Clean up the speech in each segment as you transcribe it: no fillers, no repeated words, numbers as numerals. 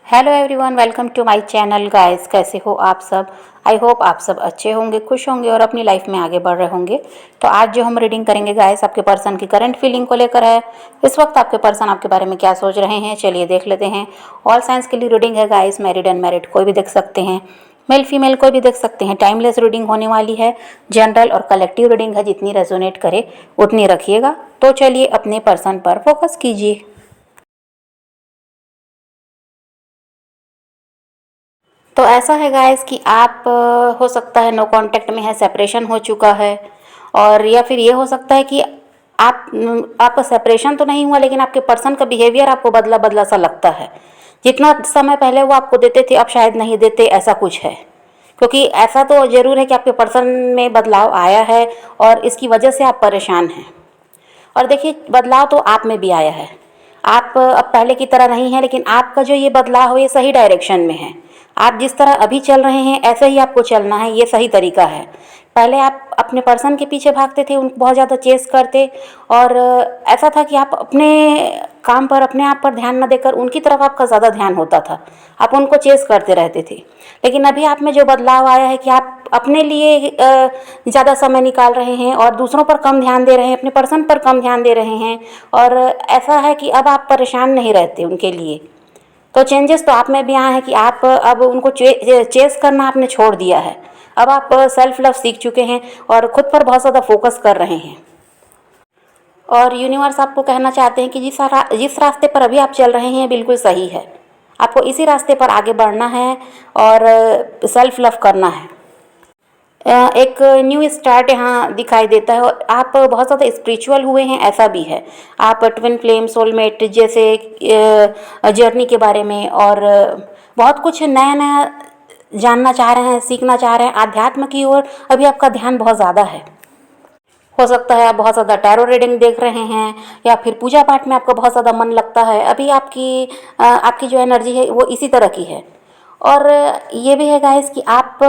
Hello everyone, welcome to my channel guys. कैसे हो आप सब? आई होप आप सब अच्छे होंगे, खुश होंगे और अपनी लाइफ में आगे बढ़ रहे होंगे। तो आज जो हम रीडिंग करेंगे गाइस, आपके पर्सन की करंट फीलिंग को लेकर है। इस वक्त आपके पर्सन आपके बारे में क्या सोच रहे हैं, चलिए देख लेते हैं। ऑल साइंस के लिए रीडिंग है गाइस, मैरिड अनमैरिड कोई भी देख सकते हैं, मेल फीमेल कोई भी देख सकते हैं। टाइमलेस रीडिंग होने वाली है, जनरल और कलेक्टिव रीडिंग है, जितनी रेजोनेट करे उतनी रखिएगा। तो चलिए अपने पर्सन पर फोकस कीजिए। तो ऐसा है गाइस कि आप हो सकता है नो कांटेक्ट में है, सेपरेशन हो चुका है। और या फिर ये हो सकता है कि आपका सेपरेशन तो नहीं हुआ, लेकिन आपके पर्सन का बिहेवियर आपको बदला बदला सा लगता है। जितना समय पहले वो आपको देते थे अब शायद नहीं देते, ऐसा कुछ है। क्योंकि ऐसा तो ज़रूर है कि आपके पर्सन में बदलाव आया है और इसकी वजह से आप परेशान हैं। और देखिए, बदलाव तो आप में भी आया है। आप अब पहले की तरह नहीं है, लेकिन आपका जो ये बदलाव है ये सही डायरेक्शन में है। आप जिस तरह अभी चल रहे हैं ऐसे ही आपको चलना है, ये सही तरीका है। पहले आप अपने पर्सन के पीछे भागते थे, उनको बहुत ज़्यादा चेस करते, और ऐसा था कि आप अपने काम पर, अपने आप पर ध्यान न देकर उनकी तरफ आपका ज़्यादा ध्यान होता था। आप उनको चेस करते रहते थे। लेकिन अभी आप में जो बदलाव आया है कि आप अपने लिए ज़्यादा समय निकाल रहे हैं और दूसरों पर कम ध्यान दे रहे हैं, अपने पर्सन पर कम ध्यान दे रहे हैं। और ऐसा है कि अब आप परेशान नहीं रहते उनके लिए। तो चेंजेस तो आप में भी आए हैं कि आप अब उनको चेस करना आपने छोड़ दिया है। अब आप सेल्फ लव सीख चुके हैं और खुद पर बहुत ज़्यादा फोकस कर रहे हैं। और यूनिवर्स आपको कहना चाहते हैं कि जिस रास्ते पर अभी आप चल रहे हैं बिल्कुल सही है। आपको इसी रास्ते पर आगे बढ़ना है और सेल्फ लव करना है। एक न्यू स्टार्ट यहाँ दिखाई देता है और आप बहुत ज़्यादा स्पिरिचुअल हुए हैं, ऐसा भी है। आप ट्विन फ्लेम, सोलमेट जैसे जर्नी के बारे में और बहुत कुछ नया नया जानना चाह रहे हैं, सीखना चाह रहे हैं। आध्यात्म की ओर अभी आपका ध्यान बहुत ज़्यादा है। हो सकता है आप बहुत ज़्यादा टैरो रीडिंग देख रहे हैं या फिर पूजा पाठ में आपका बहुत ज़्यादा मन लगता है। अभी आपकी जो एनर्जी है वो इसी तरह की है। और ये भी है गाइस कि आप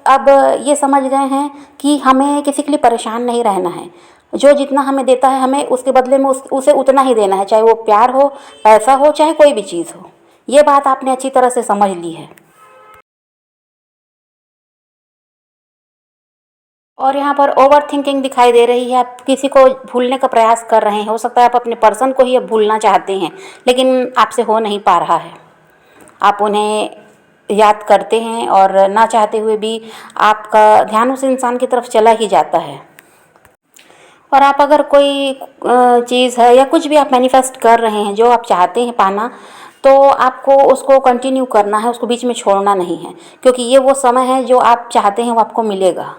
अब ये समझ गए हैं कि हमें किसी के लिए परेशान नहीं रहना है। जो जितना हमें देता है हमें उसके बदले में उसे उतना ही देना है, चाहे वो प्यार हो, पैसा हो, चाहे कोई भी चीज़ हो। ये बात आपने अच्छी तरह से समझ ली है। और यहाँ पर ओवर थिंकिंग दिखाई दे रही है। आप किसी को भूलने का प्रयास कर रहे हैं। हो सकता है आप अपने पर्सन को ही अब भूलना चाहते हैं, लेकिन आपसे हो नहीं पा रहा है। आप उन्हें याद करते हैं और ना चाहते हुए भी आपका ध्यान उस इंसान की तरफ चला ही जाता है। और आप अगर कोई चीज़ है या कुछ भी आप मैनिफेस्ट कर रहे हैं जो आप चाहते हैं पाना, तो आपको उसको कंटिन्यू करना है, उसको बीच में छोड़ना नहीं है। क्योंकि ये वो समय है जो आप चाहते हैं वो आपको मिलेगा।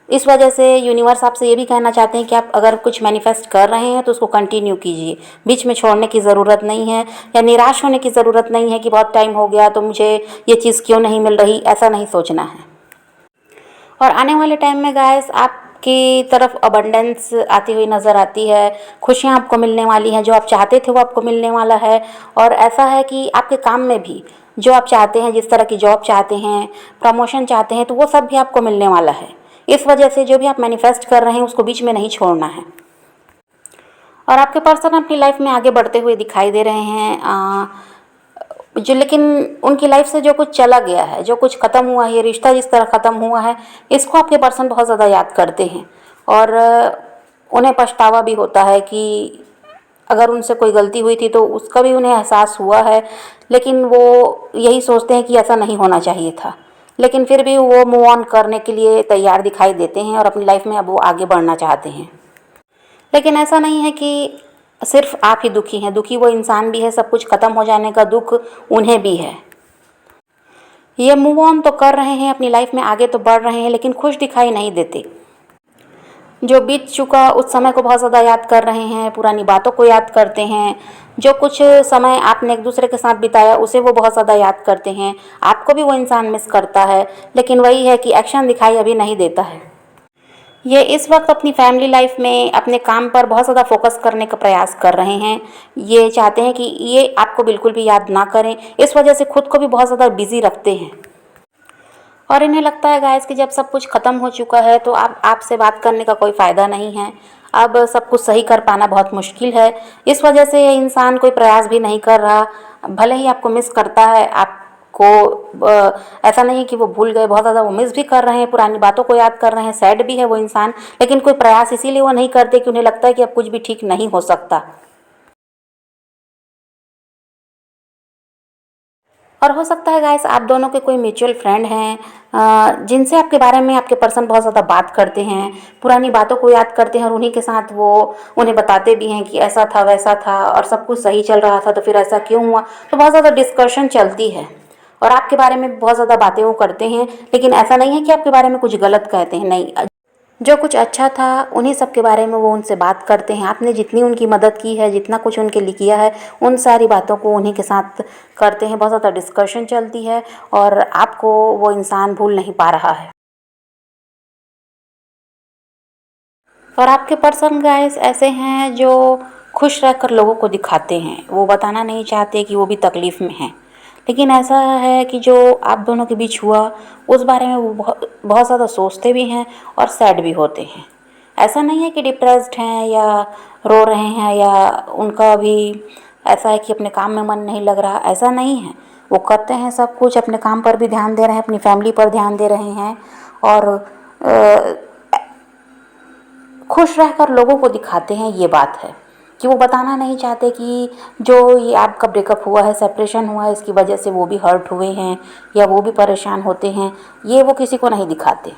इस वजह से यूनिवर्स आपसे ये भी कहना चाहते हैं कि आप अगर कुछ मैनिफेस्ट कर रहे हैं तो उसको कंटिन्यू कीजिए। बीच में छोड़ने की ज़रूरत नहीं है या निराश होने की ज़रूरत नहीं है कि बहुत टाइम हो गया तो मुझे ये चीज़ क्यों नहीं मिल रही, ऐसा नहीं सोचना है। और आने वाले टाइम में गाइस आपकी तरफ अबंडेंस आती हुई नज़र आती है। खुशियाँ आपको मिलने वाली हैं, जो आप चाहते थे वो आपको मिलने वाला है। और ऐसा है कि आपके काम में भी जो आप चाहते हैं, जिस तरह की जॉब चाहते हैं, प्रमोशन चाहते हैं, तो वो सब भी आपको मिलने वाला है। इस वजह से जो भी आप मैनिफेस्ट कर रहे हैं उसको बीच में नहीं छोड़ना है। और आपके पर्सन अपनी लाइफ में आगे बढ़ते हुए दिखाई दे रहे हैं। लेकिन उनकी लाइफ से जो कुछ चला गया है, जो कुछ ख़त्म हुआ है, ये रिश्ता जिस तरह ख़त्म हुआ है, इसको आपके पर्सन बहुत ज़्यादा याद करते हैं। और उन्हें पछतावा भी होता है कि अगर उनसे कोई गलती हुई थी तो उसका भी उन्हें एहसास हुआ है। लेकिन वो यही सोचते हैं कि ऐसा नहीं होना चाहिए था। लेकिन फिर भी वो मूव ऑन करने के लिए तैयार दिखाई देते हैं और अपनी लाइफ में अब वो आगे बढ़ना चाहते हैं। लेकिन ऐसा नहीं है कि सिर्फ आप ही दुखी हैं, दुखी वो इंसान भी है। सब कुछ ख़त्म हो जाने का दुख उन्हें भी है। ये मूव ऑन तो कर रहे हैं, अपनी लाइफ में आगे तो बढ़ रहे हैं, लेकिन खुश दिखाई नहीं देते। जो बीत चुका उस समय को बहुत ज़्यादा याद कर रहे हैं, पुरानी बातों को याद करते हैं। जो कुछ समय आपने एक दूसरे के साथ बिताया उसे वो बहुत ज़्यादा याद करते हैं। आपको भी वो इंसान मिस करता है, लेकिन वही है कि एक्शन दिखाई अभी नहीं देता है। ये इस वक्त अपनी फैमिली लाइफ में अपने काम पर बहुत ज़्यादा फोकस करने का प्रयास कर रहे हैं। ये चाहते हैं कि ये आपको बिल्कुल भी याद ना करें, इस वजह से खुद को भी बहुत ज़्यादा बिजी रखते हैं। और इन्हें लगता है गाइस कि जब सब कुछ ख़त्म हो चुका है तो अब आपसे बात करने का कोई फ़ायदा नहीं है। अब सब कुछ सही कर पाना बहुत मुश्किल है। इस वजह से ये इंसान कोई प्रयास भी नहीं कर रहा। भले ही आपको मिस करता है, आपको ऐसा नहीं है कि वो भूल गए, बहुत ज़्यादा वो मिस भी कर रहे हैं, पुरानी बातों को याद कर रहे हैं, सैड भी है वो इंसान, लेकिन कोई प्रयास इसीलिए वो नहीं करते कि उन्हें लगता है कि अब कुछ भी ठीक नहीं हो सकता। और हो सकता है गाइस आप दोनों के कोई म्यूचुअल फ्रेंड हैं जिनसे आपके बारे में आपके पर्सन बहुत ज़्यादा बात करते हैं, पुरानी बातों को याद करते हैं और उन्हीं के साथ वो उन्हें बताते भी हैं कि ऐसा था वैसा था और सब कुछ सही चल रहा था तो फिर ऐसा क्यों हुआ। तो बहुत ज़्यादा डिस्कशन चलती है और आपके बारे में बहुत ज़्यादा बातें वो करते हैं, लेकिन ऐसा नहीं है कि आपके बारे में कुछ गलत कहते हैं, नहीं। जो कुछ अच्छा था उन्हीं सब के बारे में वो उनसे बात करते हैं। आपने जितनी उनकी मदद की है, जितना कुछ उनके लिए किया है, उन सारी बातों को उन्हीं के साथ करते हैं। बहुत ज़्यादा डिस्कशन चलती है और आपको वो इंसान भूल नहीं पा रहा है। और आपके पर्सन गाइस ऐसे हैं जो खुश रहकर लोगों को दिखाते हैं, वो बताना नहीं चाहते कि वो भी तकलीफ़ में हैं। लेकिन ऐसा है कि जो आप दोनों के बीच हुआ उस बारे में वो बहुत बहुत ज़्यादा सोचते भी हैं और सैड भी होते हैं। ऐसा नहीं है कि डिप्रेस्ड हैं या रो रहे हैं या उनका भी ऐसा है कि अपने काम में मन नहीं लग रहा, ऐसा नहीं है। वो करते हैं सब कुछ, अपने काम पर भी ध्यान दे रहे हैं, अपनी फैमिली पर ध्यान दे रहे हैं और खुश रहकर लोगों को दिखाते हैं। ये बात है कि वो बताना नहीं चाहते कि जो ये आपका ब्रेकअप हुआ है, सेपरेशन हुआ है, इसकी वजह से वो भी हर्ट हुए हैं या वो भी परेशान होते हैं, ये वो किसी को नहीं दिखाते।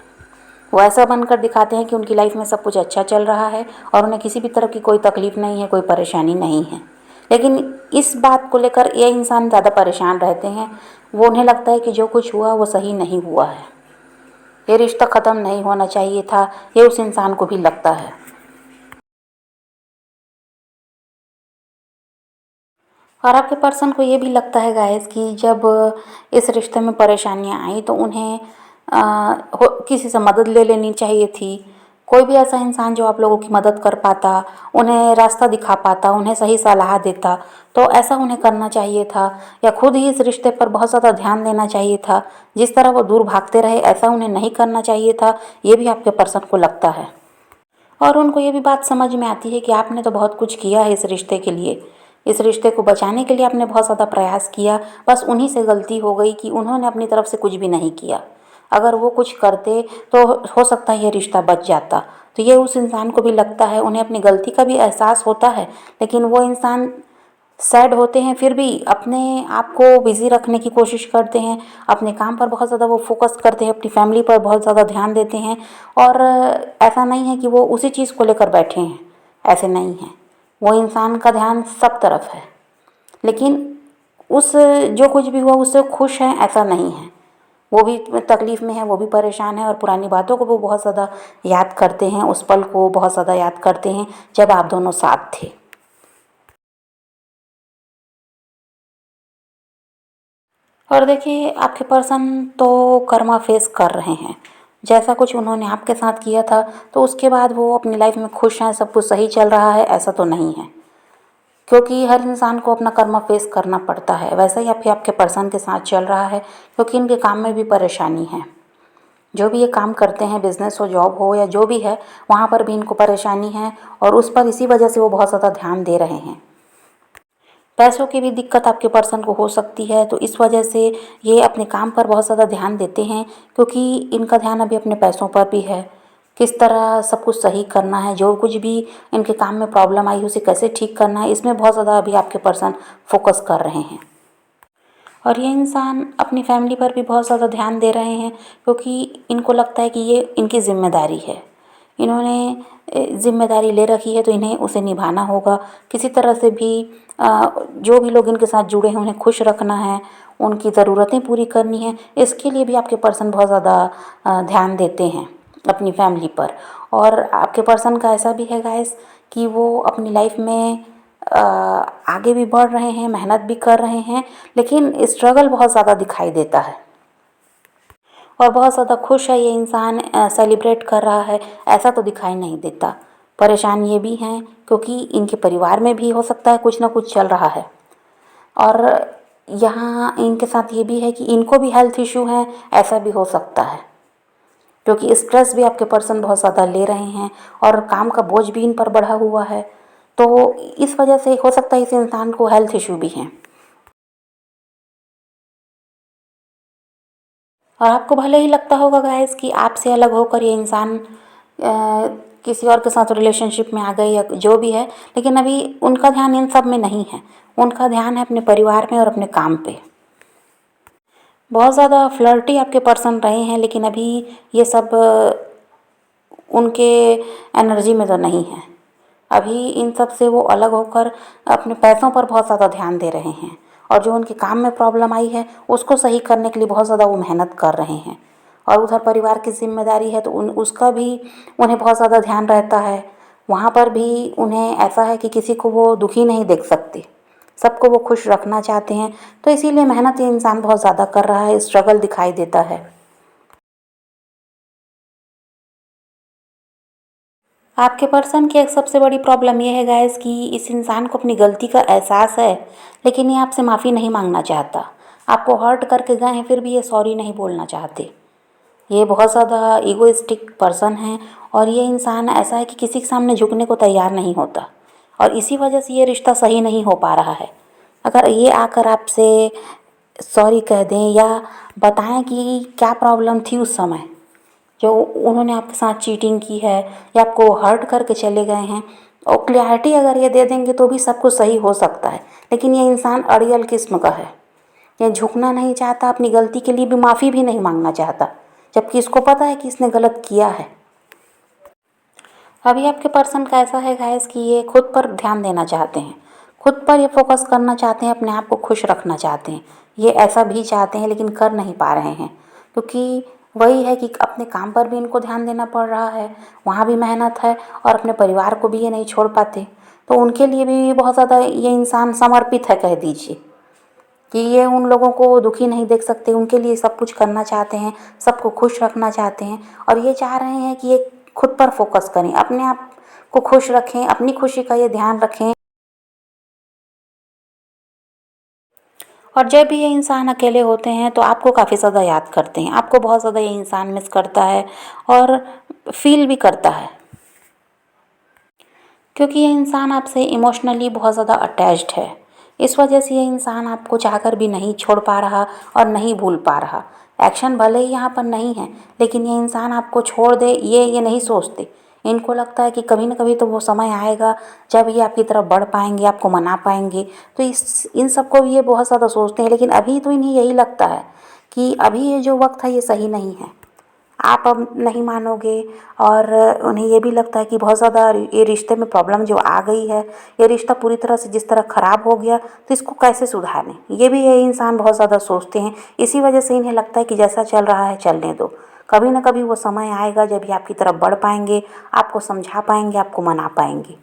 वो ऐसा बनकर दिखाते हैं कि उनकी लाइफ में सब कुछ अच्छा चल रहा है और उन्हें किसी भी तरह की कोई तकलीफ़ नहीं है, कोई परेशानी नहीं है। लेकिन इस बात को लेकर ये इंसान ज़्यादा परेशान रहते हैं। वो उन्हें लगता है कि जो कुछ हुआ वो सही नहीं हुआ है, ये रिश्ता ख़त्म नहीं होना चाहिए था, ये उस इंसान को भी लगता है। और आपके पर्सन को ये भी लगता है गाइस कि जब इस रिश्ते में परेशानियां आई तो उन्हें किसी से मदद ले लेनी चाहिए थी। कोई भी ऐसा इंसान जो आप लोगों की मदद कर पाता, उन्हें रास्ता दिखा पाता, उन्हें सही सलाह देता, तो ऐसा उन्हें करना चाहिए था। या खुद ही इस रिश्ते पर बहुत ज़्यादा ध्यान देना चाहिए था। जिस तरह वो दूर भागते रहे ऐसा उन्हें नहीं करना चाहिए था, ये भी आपके पर्सन को लगता है। और उनको ये भी बात समझ में आती है कि आपने तो बहुत कुछ किया है इस रिश्ते के लिए, इस रिश्ते को बचाने के लिए आपने बहुत ज़्यादा प्रयास किया, बस उन्हीं से गलती हो गई कि उन्होंने अपनी तरफ से कुछ भी नहीं किया। अगर वो कुछ करते तो हो सकता है ये रिश्ता बच जाता। तो ये उस इंसान को भी लगता है, उन्हें अपनी गलती का भी एहसास होता है, लेकिन वो इंसान सैड होते हैं फिर भी अपने आप को बिज़ी रखने की कोशिश करते हैं, अपने काम पर बहुत ज़्यादा वो फोकस करते हैं, अपनी फैमिली पर बहुत ज़्यादा ध्यान देते हैं। और ऐसा नहीं है कि वो उसी चीज़ को लेकर बैठे हैं, ऐसे नहीं है। वो इंसान का ध्यान सब तरफ है, लेकिन उस जो कुछ भी हुआ उससे खुश हैं ऐसा नहीं है। वो भी तकलीफ़ में है, वो भी परेशान है और पुरानी बातों को वो बहुत ज़्यादा याद करते हैं, उस पल को बहुत ज़्यादा याद करते हैं जब आप दोनों साथ थे। और देखिए आपके पर्सन तो कर्मा फेस कर रहे हैं, जैसा कुछ उन्होंने आपके साथ किया था तो उसके बाद वो अपनी लाइफ में खुश हैं, सब कुछ सही चल रहा है, ऐसा तो नहीं है। क्योंकि हर इंसान को अपना कर्मा फेस करना पड़ता है, वैसा ही आपके पर्सन के साथ चल रहा है, क्योंकि इनके काम में भी परेशानी है। जो भी ये काम करते हैं, बिजनेस हो, जॉब हो या जो भी है, वहाँ पर भी इनको परेशानी है और उस पर इसी वजह से वो बहुत ज़्यादा ध्यान दे रहे हैं। पैसों की भी दिक्कत आपके पर्सन को हो सकती है, तो इस वजह से ये अपने काम पर बहुत ज़्यादा ध्यान देते हैं, क्योंकि इनका ध्यान अभी अपने पैसों पर भी है। किस तरह सब कुछ सही करना है, जो कुछ भी इनके काम में प्रॉब्लम आई उसे कैसे ठीक करना है, इसमें बहुत ज़्यादा अभी आपके पर्सन फोकस कर रहे हैं। और ये इंसान अपनी फैमिली पर भी बहुत ज़्यादा ध्यान दे रहे हैं, क्योंकि इनको लगता है कि ये इनकी ज़िम्मेदारी है। इन्होंने ज़िम्मेदारी ले रखी है तो इन्हें उसे निभाना होगा। किसी तरह से भी जो भी लोग इनके साथ जुड़े हैं उन्हें खुश रखना है, उनकी ज़रूरतें पूरी करनी है। इसके लिए भी आपके पर्सन बहुत ज़्यादा ध्यान देते हैं अपनी फैमिली पर। और आपके पर्सन का ऐसा भी है गाइस कि वो अपनी लाइफ में आगे भी बढ़ रहे हैं, मेहनत भी कर रहे हैं, लेकिन स्ट्रगल बहुत ज़्यादा दिखाई देता है। और बहुत ज़्यादा खुश है ये इंसान, सेलिब्रेट कर रहा है, ऐसा तो दिखाई नहीं देता। परेशान ये भी हैं क्योंकि इनके परिवार में भी हो सकता है कुछ ना कुछ चल रहा है। और यहाँ इनके साथ ये भी है कि इनको भी हेल्थ इशू हैं, ऐसा भी हो सकता है, क्योंकि स्ट्रेस भी आपके पर्सन बहुत ज़्यादा ले रहे हैं और काम का बोझ भी इन पर बढ़ा हुआ है। तो इस वजह से हो सकता है इस इंसान को हेल्थ इशू भी हैं। और आपको भले ही लगता होगा गाइस कि आपसे अलग होकर ये इंसान किसी और के साथ रिलेशनशिप में आ गई या जो भी है, लेकिन अभी उनका ध्यान इन सब में नहीं है। उनका ध्यान है अपने परिवार में और अपने काम पे। बहुत ज़्यादा फ्लर्टी आपके पर्सन रहे हैं, लेकिन अभी ये सब उनके एनर्जी में तो नहीं है। अभी इन सब से वो अलग होकर अपने पैसों पर बहुत ज़्यादा ध्यान दे रहे हैं, और जो उनके काम में प्रॉब्लम आई है उसको सही करने के लिए बहुत ज़्यादा वो मेहनत कर रहे हैं। और उधर परिवार की जिम्मेदारी है तो उसका भी उन्हें बहुत ज़्यादा ध्यान रहता है। वहाँ पर भी उन्हें ऐसा है कि किसी को वो दुखी नहीं देख सकते, सबको वो खुश रखना चाहते हैं। तो इसीलिए मेहनत ये इंसान बहुत ज़्यादा कर रहा है, स्ट्रगल दिखाई देता है। आपके पर्सन की एक सबसे बड़ी प्रॉब्लम ये है गाइस कि इस इंसान को अपनी गलती का एहसास है, लेकिन ये आपसे माफ़ी नहीं मांगना चाहता। आपको हर्ट करके गए हैं फिर भी ये सॉरी नहीं बोलना चाहते। ये बहुत ज़्यादा ईगोइस्टिक पर्सन है, और ये इंसान ऐसा है कि किसी के सामने झुकने को तैयार नहीं होता, और इसी वजह से ये रिश्ता सही नहीं हो पा रहा है। अगर ये आकर आपसे सॉरी कह दें या बताएं कि क्या प्रॉब्लम थी उस समय जो उन्होंने आपके साथ चीटिंग की है या आपको हर्ट करके चले गए हैं, और क्लैरिटी अगर ये दे देंगे तो भी सब कुछ सही हो सकता है। लेकिन ये इंसान अड़ियल किस्म का है। ये झुकना नहीं चाहता, अपनी गलती के लिए भी माफ़ी भी नहीं मांगना चाहता, जबकि इसको पता है कि इसने गलत किया है। अभी आपके पर्सन का ऐसा है गाइस कि ये खुद पर ध्यान देना चाहते हैं, खुद पर ये फोकस करना चाहते हैं, अपने आप को खुश रखना चाहते हैं। ये ऐसा भी चाहते हैं लेकिन कर नहीं पा रहे हैं, क्योंकि वही है कि अपने काम पर भी इनको ध्यान देना पड़ रहा है, वहाँ भी मेहनत है, और अपने परिवार को भी ये नहीं छोड़ पाते। तो उनके लिए भी बहुत ज़्यादा ये इंसान समर्पित है कह दीजिए, कि ये उन लोगों को दुखी नहीं देख सकते, उनके लिए सब कुछ करना चाहते हैं, सबको खुश रखना चाहते हैं। और ये चाह रहे हैं कि ये खुद पर फोकस करें, अपने आप को खुश रखें, अपनी खुशी का ये ध्यान रखें। और जब भी ये इंसान अकेले होते हैं तो आपको काफ़ी ज़्यादा याद करते हैं, आपको बहुत ज़्यादा ये इंसान मिस करता है और फील भी करता है, क्योंकि ये इंसान आपसे इमोशनली बहुत ज़्यादा अटैच्ड है। इस वजह से ये इंसान आपको चाहकर भी नहीं छोड़ पा रहा और नहीं भूल पा रहा। एक्शन भले ही यहाँ पर नहीं है, लेकिन ये इंसान आपको छोड़ दे ये नहीं सोचते। इनको लगता है कि कभी ना कभी तो वो समय आएगा जब ये आपकी तरफ बढ़ पाएंगे, आपको मना पाएंगे। तो इन सबको भी ये बहुत ज़्यादा सोचते हैं, लेकिन अभी तो इन्हें यही लगता है कि अभी ये जो वक्त है ये सही नहीं है। आप अब नहीं मानोगे, और उन्हें ये भी लगता है कि बहुत ज़्यादा ये रिश्ते में प्रॉब्लम जो आ गई है, ये रिश्ता पूरी तरह से जिस तरह ख़राब हो गया तो इसको कैसे सुधारें, ये भी ये इंसान बहुत ज़्यादा सोचते हैं। इसी वजह से इन्हें लगता है कि जैसा चल रहा है चलने दो, कभी ना कभी वो समय आएगा जब ये आपकी तरफ बढ़ पाएंगे, आपको समझा पाएंगे, आपको मना पाएंगे।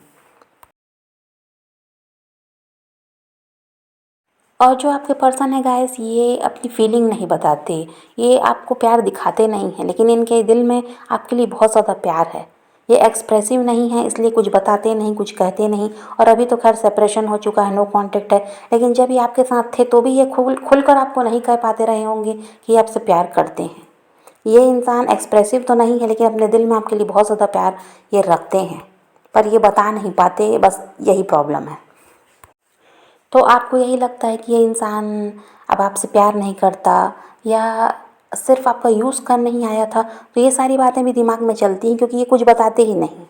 और जो आपके पर्सन है गाइस, ये अपनी फीलिंग नहीं बताते, ये आपको प्यार दिखाते नहीं हैं, लेकिन इनके दिल में आपके लिए बहुत ज़्यादा प्यार है। ये एक्सप्रेसिव नहीं है, इसलिए कुछ बताते नहीं, कुछ कहते नहीं। और अभी तो खैर सेपरेशन हो चुका है, नो कांटेक्ट है, लेकिन जब ये आपके साथ थे तो भी ये खुलकर आपको नहीं कह पाते रहे होंगे कि ये आपसे प्यार करते हैं। ये इंसान एक्सप्रेसिव तो नहीं है, लेकिन अपने दिल में आपके लिए बहुत ज़्यादा प्यार ये रखते हैं, पर ये बता नहीं पाते, बस यही प्रॉब्लम है। तो आपको यही लगता है कि ये इंसान अब आपसे प्यार नहीं करता, या सिर्फ आपका यूज़ करने ही आया था। तो ये सारी बातें भी दिमाग में चलती हैं, क्योंकि ये कुछ बताते ही नहीं।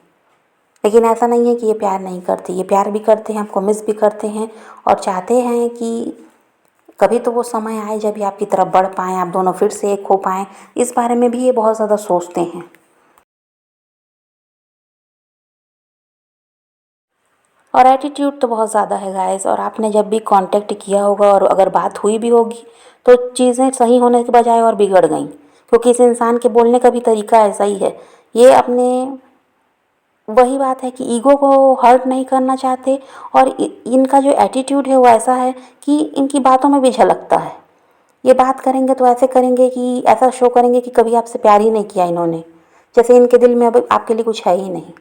लेकिन ऐसा नहीं है कि ये प्यार नहीं करते, ये प्यार भी करते हैं, आपको मिस भी करते हैं, और चाहते हैं कि कभी तो वो समय आए जब ये आपकी तरफ बढ़ पाएँ, आप दोनों फिर से एक हो पाएँ। इस बारे में भी ये बहुत ज़्यादा सोचते हैं। और एटीट्यूड तो बहुत ज़्यादा है गाइस, और आपने जब भी कांटेक्ट किया होगा और अगर बात हुई भी होगी तो चीज़ें सही होने के बजाय और बिगड़ गई, क्योंकि इस इंसान के बोलने का भी तरीका ऐसा ही है। ये अपने वही बात है कि ईगो को हर्ट नहीं करना चाहते, और इनका जो एटीट्यूड है वो ऐसा है कि इनकी बातों में भी झलकता है। ये बात करेंगे तो ऐसे करेंगे कि ऐसा शो करेंगे कि कभी आपसे प्यार ही नहीं किया इन्होंने, जैसे इनके दिल में अब आपके लिए कुछ है ही नहीं।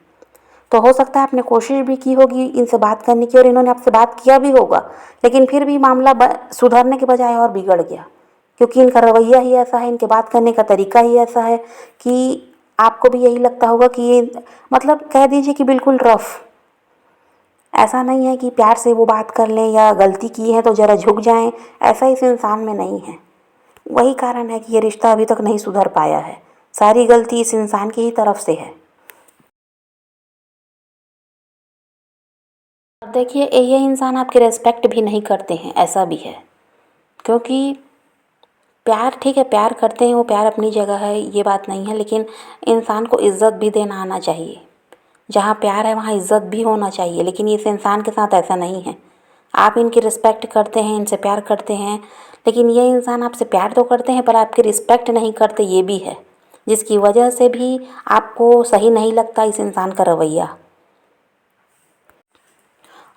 तो हो सकता है आपने कोशिश भी की होगी इनसे बात करने की, और इन्होंने आपसे बात किया भी होगा, लेकिन फिर भी मामला सुधरने के बजाय और बिगड़ गया, क्योंकि इनका रवैया ही ऐसा है, इनके बात करने का तरीका ही ऐसा है कि आपको भी यही लगता होगा कि ये, मतलब कह दीजिए कि बिल्कुल रफ। ऐसा नहीं है कि प्यार से वो बात कर लें या गलती की है तो ज़रा झुक जाएं, ऐसा इस इंसान में नहीं है। वही कारण है कि ये रिश्ता अभी तक नहीं सुधर पाया है। सारी गलती इस इंसान की ही तरफ से है। देखिए, ये इंसान आपकी रिस्पेक्ट भी नहीं करते हैं, ऐसा भी है। क्योंकि प्यार ठीक है, प्यार करते हैं, वो प्यार अपनी जगह है, ये बात नहीं है, लेकिन इंसान को इज़्ज़त भी देना आना चाहिए। जहाँ प्यार है वहाँ इज़्ज़त भी होना चाहिए, लेकिन इस इंसान के साथ ऐसा नहीं है। आप इनकी रिस्पेक्ट करते हैं, इनसे प्यार करते हैं, लेकिन ये इंसान आपसे प्यार तो करते हैं पर आपकी रिस्पेक्ट नहीं करते, ये भी है। जिसकी वजह से भी आपको सही नहीं लगता इस इंसान का रवैया।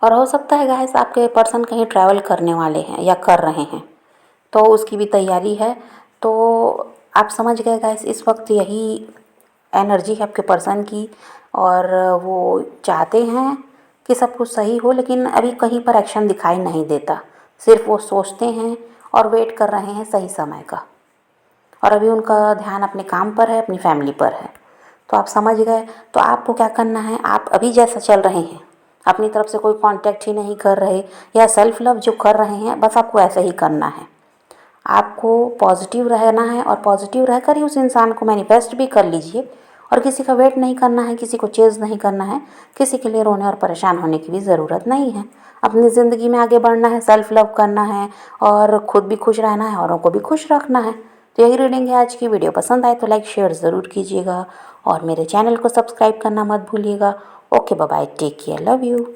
और हो सकता है गाइस आपके पर्सन कहीं ट्रैवल करने वाले हैं या कर रहे हैं, तो उसकी भी तैयारी है। तो आप समझ गए गाइस, इस वक्त यही एनर्जी है आपके पर्सन की, और वो चाहते हैं कि सब कुछ सही हो, लेकिन अभी कहीं पर एक्शन दिखाई नहीं देता। सिर्फ वो सोचते हैं और वेट कर रहे हैं सही समय का, और अभी उनका ध्यान अपने काम पर है, अपनी फैमिली पर है। तो आप समझ गए। तो आपको क्या करना है, आप अभी जैसा चल रहे हैं, अपनी तरफ से कोई कांटेक्ट ही नहीं कर रहे या सेल्फ लव जो कर रहे हैं, बस आपको ऐसा ही करना है। आपको पॉजिटिव रहना है, और पॉजिटिव रहकर ही उस इंसान को मैनिफेस्ट भी कर लीजिए। और किसी का वेट नहीं करना है, किसी को चेज़ नहीं करना है, किसी के लिए रोने और परेशान होने की भी ज़रूरत नहीं है। अपनी ज़िंदगी में आगे बढ़ना है, सेल्फ लव करना है, और खुद भी खुश रहना है, औरों को भी खुश रखना है। तो यही रीडिंग है आज की। वीडियो पसंद आए तो लाइक शेयर ज़रूर कीजिएगा, और मेरे चैनल को सब्सक्राइब करना मत भूलिएगा। Okay, bye bye, take care, love you.